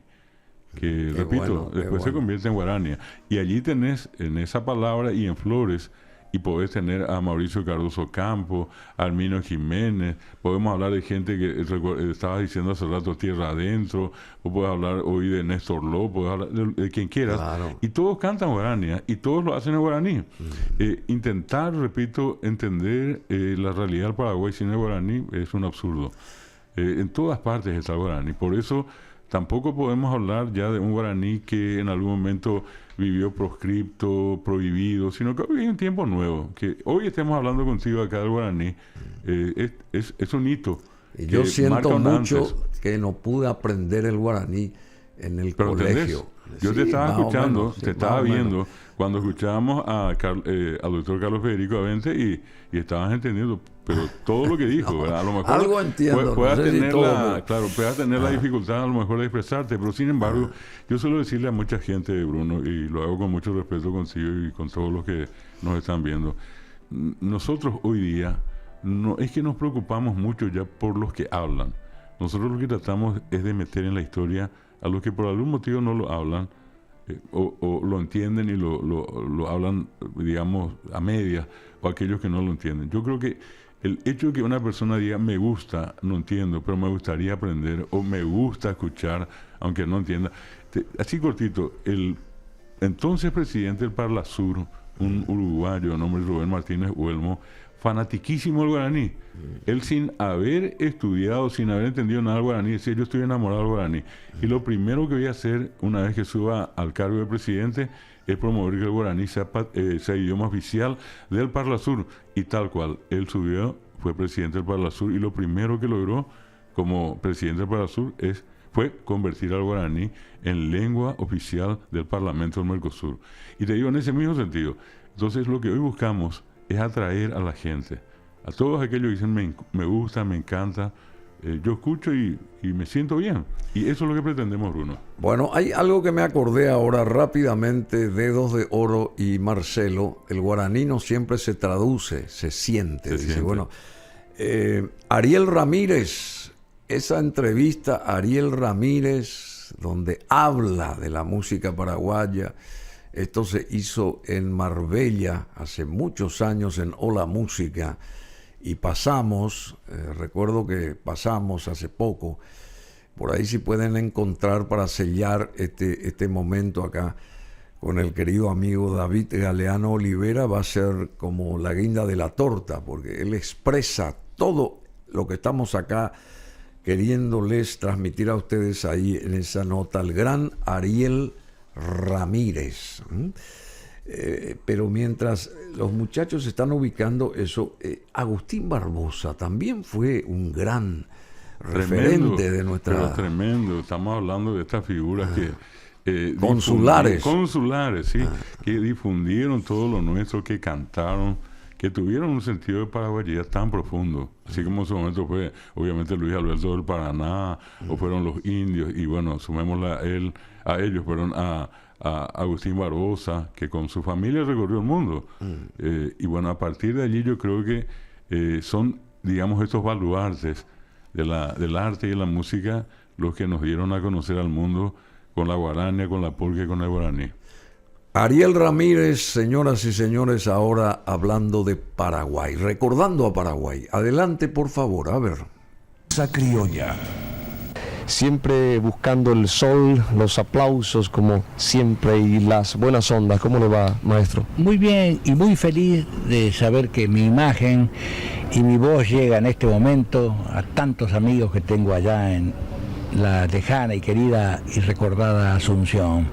que repito, después se convierte en guarania. Y allí tenés, en esa palabra y en Flores, y podés tener a Mauricio Cardoso Campos, a Arminio Jiménez, podemos hablar de gente que estabas diciendo hace rato, Tierra Adentro, o puedes hablar hoy de Néstor Ló, puedes hablar de quien quieras, Claro. y todos cantan guaraní, y todos lo hacen en guaraní. Intentar, repito, entender la realidad del Paraguay sin el guaraní es un absurdo. En todas partes está el guaraní, por eso tampoco podemos hablar ya de un guaraní que en algún momento vivió proscripto, prohibido, sino que hoy hay un tiempo nuevo. Que hoy estemos hablando contigo acá del guaraní, es un hito. Y yo que siento marca un mucho antes. que no pude aprender el guaraní en el Pero colegio. ¿entendés? Yo te Sí, estaba más o escuchando, menos, sí, te estaba más o menos. viendo cuando escuchábamos al doctor Carlos Federico Avente y estabas entendiendo, pero todo lo que dijo, ¿verdad? A lo mejor algo entiendo, puedas no sé si tener todo, la, pero- claro, puedas tener la dificultad a lo mejor de expresarte, pero sin embargo, yo suelo decirle a mucha gente, Bruno, y lo hago con mucho respeto consigo y con todos los que nos están viendo, nosotros hoy día no es que nos preocupamos mucho ya por los que hablan. Nosotros lo que tratamos es de meter en la historia a los que por algún motivo no lo hablan, o lo entienden y lo hablan, digamos, a medias, o aquellos que no lo entienden. Yo creo que el hecho de que una persona diga me gusta, no entiendo, pero me gustaría aprender, o me gusta escuchar, aunque no entienda. Así cortito, el entonces presidente del Parlasur, un uruguayo de nombre Rubén Martínez Huelmo, fanatiquísimo del guaraní. Él, sin haber estudiado, sin haber entendido nada del guaraní, decía: yo estoy enamorado del guaraní. Y lo primero que voy a hacer una vez que suba al cargo de presidente es promover que el guaraní sea idioma oficial del Parlasur. Y tal cual, él subió, fue presidente del Parlasur, y lo primero que logró como presidente del Parlasur fue convertir al guaraní en lengua oficial del Parlamento del Mercosur. Y te digo, en ese mismo sentido, entonces lo que hoy buscamos es atraer a la gente, a todos aquellos que dicen me gusta, me encanta, yo escucho y me siento bien. Y eso es lo que pretendemos, Bruno. Bueno, hay algo que me acordé ahora rápidamente, Dedos de Oro y Marcelo. El guaraní no siempre se traduce, se siente. Dice, siente. bueno, Ariel Ramírez, esa entrevista a Ariel Ramírez, donde habla de la música paraguaya, esto se hizo en Marbella hace muchos años en Hola Música, y pasamos, recuerdo que pasamos hace poco, por ahí si pueden encontrar para sellar este momento acá con el querido amigo David Galeano Olivera, va a ser como la guinda de la torta, porque él expresa todo lo que estamos acá queriéndoles transmitir a ustedes ahí en esa nota, el gran Ariel Ramírez. Pero mientras los muchachos están ubicando eso, Agustín Barbosa también fue un gran referente de nuestra... Pero tremendo, estamos hablando de estas figuras que... consulares. Consulares, sí, que difundieron todo lo nuestro, que cantaron, que tuvieron un sentido de paraguayidad tan profundo, así como en su momento fue, obviamente, Luis Alberto del Paraná, o fueron los indios, y bueno, sumémosle a ellos, fueron a Agustín Barbosa, que con su familia recorrió el mundo. Y bueno, a partir de allí yo creo que son, digamos, estos baluartes del arte y de la música los que nos dieron a conocer al mundo con la guarania, con la polca y con el guaraní. Ariel Ramírez, señoras y señores, ahora hablando de Paraguay, recordando a Paraguay. Adelante, por favor, a ver. Esa criolla. Siempre buscando el sol, los aplausos como siempre y las buenas ondas. ¿Cómo le va, maestro? Muy bien y muy feliz de saber que mi imagen y mi voz llega en este momento a tantos amigos que tengo allá en la lejana y querida y recordada Asunción.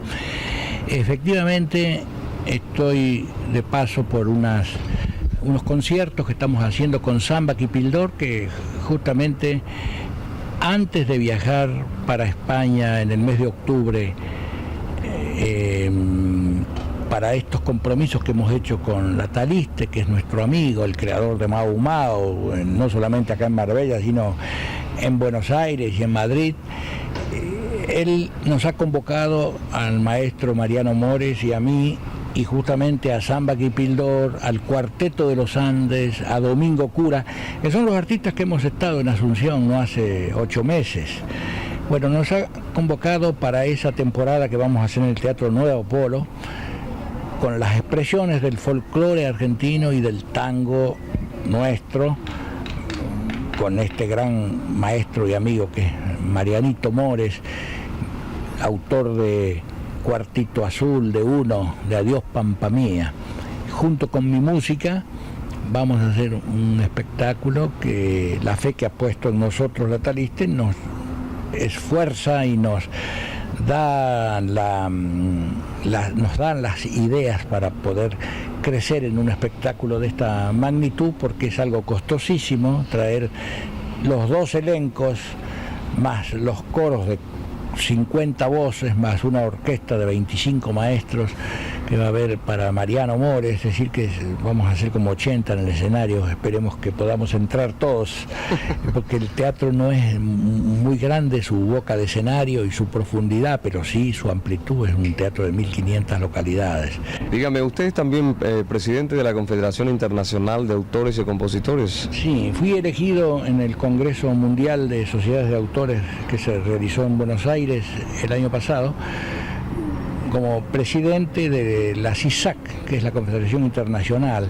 Efectivamente, estoy de paso por unos conciertos que estamos haciendo con Samba Quipildor, que justamente antes de viajar para España en el mes de octubre, para estos compromisos que hemos hecho con La Taliste, que es nuestro amigo, el creador de Mau Mau, no solamente acá en Marbella, sino en Buenos Aires y en Madrid, él nos ha convocado al maestro Mariano Mores y a mí, y justamente a Samba Quipildor, al Cuarteto de los Andes, a Domingo Cura, que son los artistas que hemos estado en Asunción no hace 8 meses. Bueno, nos ha convocado para esa temporada que vamos a hacer en el Teatro Nuevo Polo, con las expresiones del folclore argentino y del tango nuestro, con este gran maestro y amigo que es Marianito Mores, autor de Cuartito Azul, de Uno, de Adiós Pampa Mía. Junto con mi música vamos a hacer un espectáculo que la fe que ha puesto en nosotros la Taliste nos esfuerza y nos dan las ideas para poder crecer en un espectáculo de esta magnitud, porque es algo costosísimo traer los 2 elencos más los coros de 50 voces más una orquesta de 25 maestros que va a haber para Mariano Mores, es decir que vamos a hacer como 80 en el escenario, esperemos que podamos entrar todos, porque el teatro no es muy grande su boca de escenario y su profundidad, pero sí su amplitud, es un teatro de 1500 localidades. Dígame, ¿usted es también presidente de la Confederación Internacional de Autores y Compositores? Sí, fui elegido en el Congreso Mundial de Sociedades de Autores que se realizó en Buenos Aires el año pasado, como presidente de la CISAC, que es la Confederación Internacional,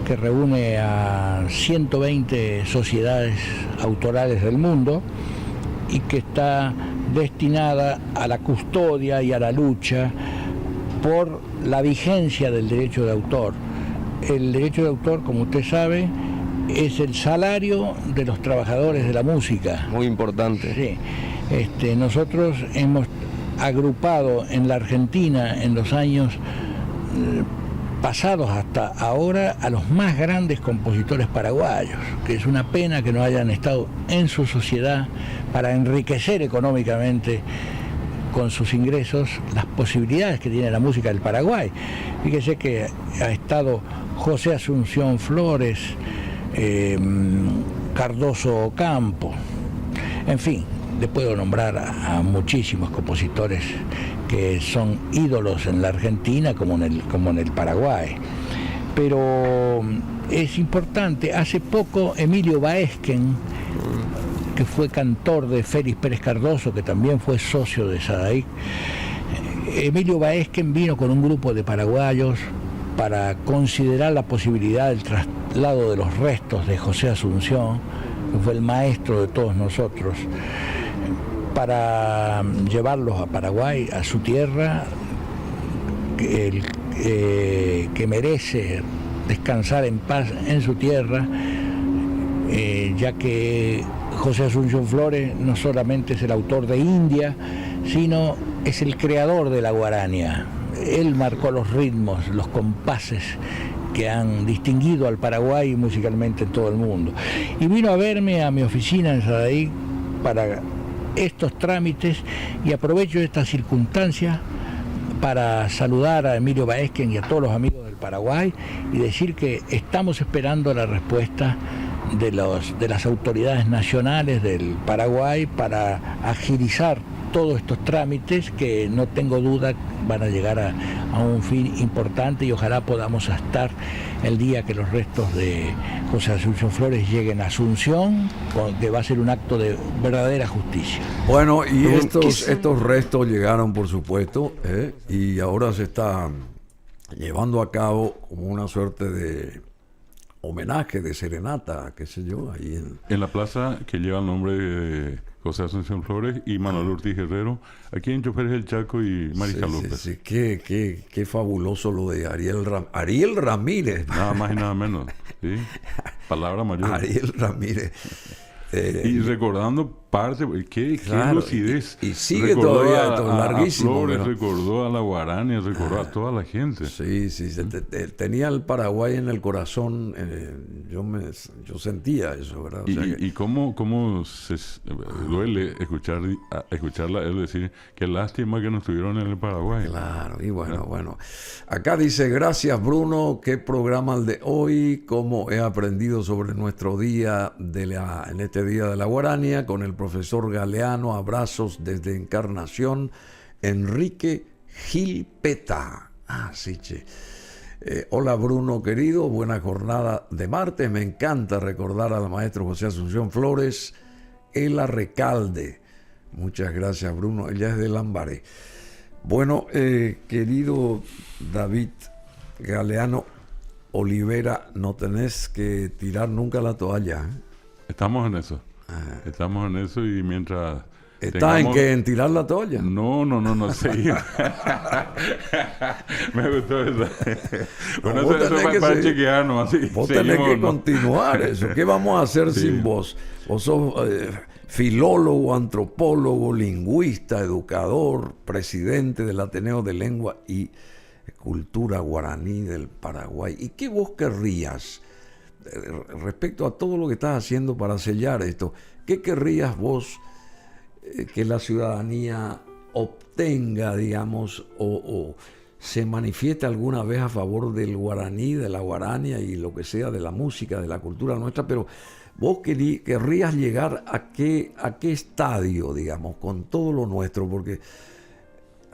que reúne a 120 sociedades autorales del mundo y que está destinada a la custodia y a la lucha por la vigencia del derecho de autor. El derecho de autor, como usted sabe, es el salario de los trabajadores de la música. Muy importante. Sí. Nosotros hemos agrupado en la Argentina en los años pasados hasta ahora a los más grandes compositores paraguayos, que es una pena que no hayan estado en su sociedad para enriquecer económicamente con sus ingresos las posibilidades que tiene la música del Paraguay. Fíjese que ha estado José Asunción Flores, Cardoso Ocampo, en fin, le puedo nombrar a muchísimos compositores que son ídolos en la Argentina como en el Paraguay. Pero es importante, hace poco Emilio Baesken, que fue cantor de Félix Pérez Cardoso, que también fue socio de Sadaic, Emilio Baesken vino con un grupo de paraguayos para considerar la posibilidad del traslado de los restos de José Asunción, que fue el maestro de todos nosotros, para llevarlos a Paraguay, a su tierra, que merece descansar en paz en su tierra, ya que José Asunción Flores no solamente es el autor de India, sino es el creador de la guarania. Él marcó los ritmos, los compases que han distinguido al Paraguay musicalmente en todo el mundo. Y vino a verme a mi oficina en Sadaic para estos trámites, y aprovecho esta circunstancia para saludar a Emilio Baesken y a todos los amigos del Paraguay y decir que estamos esperando la respuesta de las autoridades nacionales del Paraguay para agilizar todos estos trámites que no tengo duda van a llegar a un fin importante, y ojalá podamos estar el día que los restos de José Asunción Flores lleguen a Asunción, que va a ser un acto de verdadera justicia. Bueno, y estos restos llegaron, por supuesto, y ahora se está llevando a cabo como una suerte de homenaje, de serenata, qué sé yo, ahí en la plaza que lleva el nombre de José Asunción Flores y Manuel Ortiz Guerrero, aquí en Choferes del Chaco y Mariscal López. Sí, qué fabuloso lo de Ariel Ramírez. Nada más y nada menos, ¿sí? Palabra mayor. Ariel Ramírez. Y recordando parte, qué lucidez. Y sigue todavía esto, larguísimo. A Flores, recordó a la Guarania, recordó a toda la gente. Sí, tenía el Paraguay en el corazón, yo sentía eso, ¿verdad? Y cómo se duele escucharla él decir, qué lástima que no estuvieron en el Paraguay. Claro, y bueno. Acá dice, gracias Bruno, qué programa el de hoy, cómo he aprendido sobre nuestro día en este día de la Guarania con el profesor Galeano. Abrazos desde Encarnación. Enrique Gilpeta. Hola Bruno querido, buena jornada de martes. Me encanta recordar al maestro José Asunción Flores, el Arrecalde. Muchas gracias Bruno, ella es de Lambaré. Bueno, querido David Galeano Olivera, no tenés que tirar nunca la toalla. Estamos en eso. Estamos en eso y mientras... ¿Está en qué? ¿En tirar la toalla? No, seguimos. Me gustó eso. Bueno, vos eso tenés para que chequearnos así. Vos tenés que ¿No? continuar eso. ¿Qué vamos a hacer sin vos? Vos sos filólogo, antropólogo, lingüista, educador, presidente del Ateneo de Lengua y Cultura Guaraní del Paraguay. ¿Y qué vos querrías respecto a todo lo que estás haciendo para sellar esto? ¿Qué querrías vos que la ciudadanía obtenga, digamos, o se manifieste alguna vez a favor del guaraní, de la guarania y lo que sea, de la música, de la cultura nuestra? Pero vos querrías llegar a qué estadio, digamos, con todo lo nuestro, porque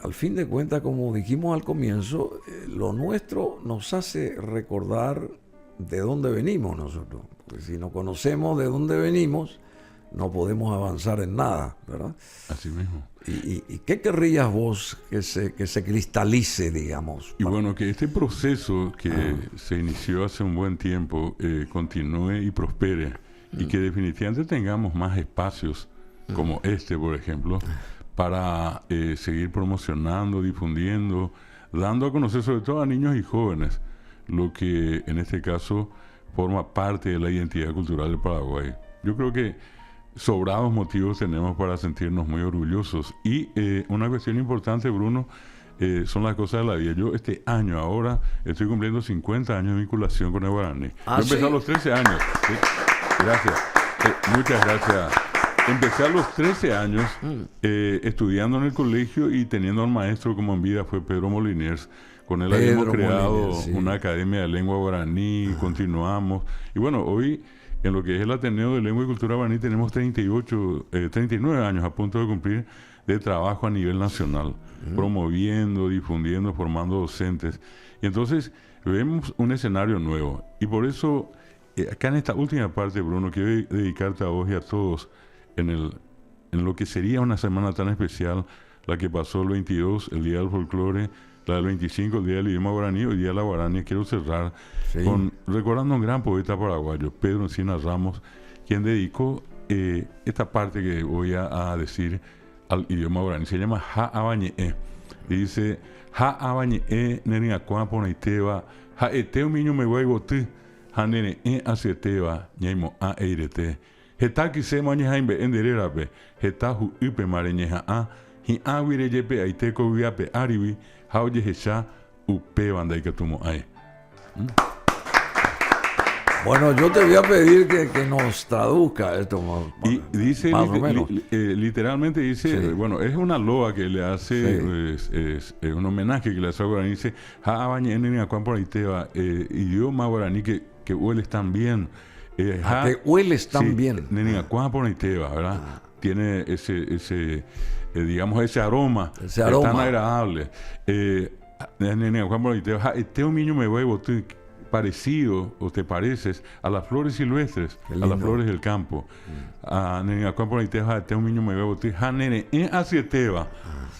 al fin de cuentas, como dijimos al comienzo, lo nuestro nos hace recordar de dónde venimos nosotros, porque si no conocemos de dónde venimos, no podemos avanzar en nada, ¿verdad? Así mismo. ¿Y qué querrías vos que se cristalice, digamos? Y bueno, que este proceso que se inició hace un buen tiempo continúe y prospere, y que definitivamente tengamos más espacios como este, por ejemplo, para seguir promocionando, difundiendo, dando a conocer sobre todo a niños y jóvenes lo que en este caso forma parte de la identidad cultural del Paraguay. Yo creo que sobrados motivos tenemos para sentirnos muy orgullosos. Y una cuestión importante, Bruno, son las cosas de la vida. Yo este año ahora estoy cumpliendo 50 años de vinculación con el guaraní. Yo empecé a los 13 años. ¿Sí? Gracias. Muchas gracias. Empecé a los 13 años estudiando en el colegio y teniendo al maestro como en vida fue Pedro Moliniers. Con él habíamos creado una academia de lengua guaraní, continuamos. Y bueno, hoy en lo que es el Ateneo de Lengua y Cultura Guaraní tenemos 39 años a punto de cumplir de trabajo a nivel nacional, promoviendo, difundiendo, formando docentes. Y entonces vemos un escenario nuevo. Y por eso, acá en esta última parte, Bruno, quiero dedicarte a vos y a todos en lo que sería una semana tan especial, la que pasó el 22, el Día del Folclore, la del 25, el Día del Idioma Guaraní, hoy Día de la Guarania. Quiero cerrar recordando a un gran poeta paraguayo, Pedro Encinas Ramos, quien dedicó esta parte que voy a decir al idioma guaraní. Se llama Ha Abañe'e. Dice: Ha Abañe'e neringacuan ponaiteba, ha eteu miño me guaybotu, ha nene asieteba, ñaimo a eirete. Heta quise mañejaimbe endererape, heta hu upe mareñeja a, hi awire yepe aiteco viape aribi, ha oye hecha upe bandaikatumo ay. Bueno, yo te voy a pedir que nos traduzca esto y dice más o menos. Literalmente dice, bueno, es una loa que le hace, es un homenaje que le hace a guaraní. Dice: ha abañe en idioma guaraní que hueles tan bien. Que hueles tan bien. ¿Verdad? Tiene ese digamos, ese aroma. Tan agradable. Este un niño me huevo parecido, o te pareces a las flores silvestres, a las flores del campo. Un niño me huevo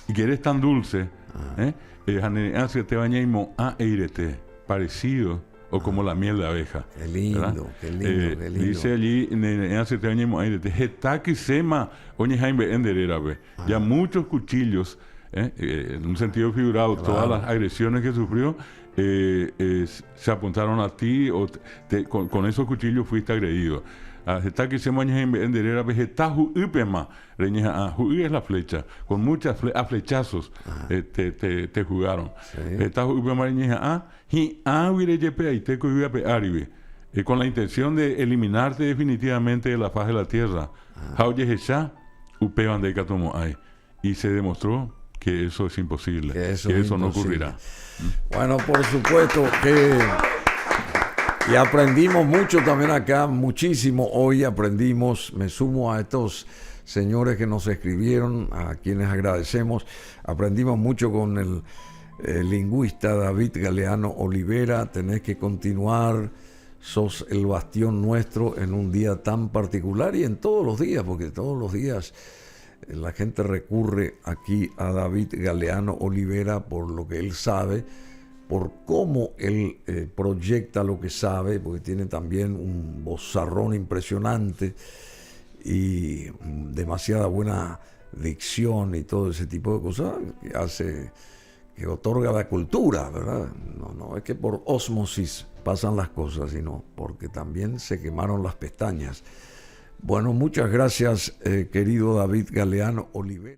y que eres tan dulce, parecido o como la miel de abeja. Qué lindo, qué lindo, qué lindo. Dice allí, ya muchos cuchillos, en un sentido figurado, todas las agresiones que sufrió, se apuntaron a ti, o con esos cuchillos fuiste agredido. Es la flecha, con muchas flechazos te jugaron. Con la intención de eliminarte definitivamente de la faz de la tierra. Y se demostró que eso es imposible, que eso no ocurrirá. Bueno, por supuesto que... Y aprendimos mucho también acá, muchísimo. Hoy aprendimos, me sumo a estos señores que nos escribieron, a quienes agradecemos. Aprendimos mucho con el lingüista David Galeano Olivera. Tenés que continuar, sos el bastión nuestro en un día tan particular y en todos los días, porque todos los días la gente recurre aquí a David Galeano Olivera por lo que él sabe, por cómo él proyecta lo que sabe, porque tiene también un vozarrón impresionante y demasiada buena dicción y todo ese tipo de cosas que otorga la cultura, ¿verdad? No es que por ósmosis pasan las cosas, sino porque también se quemaron las pestañas. Bueno, muchas gracias, querido David Galeano Oliveira.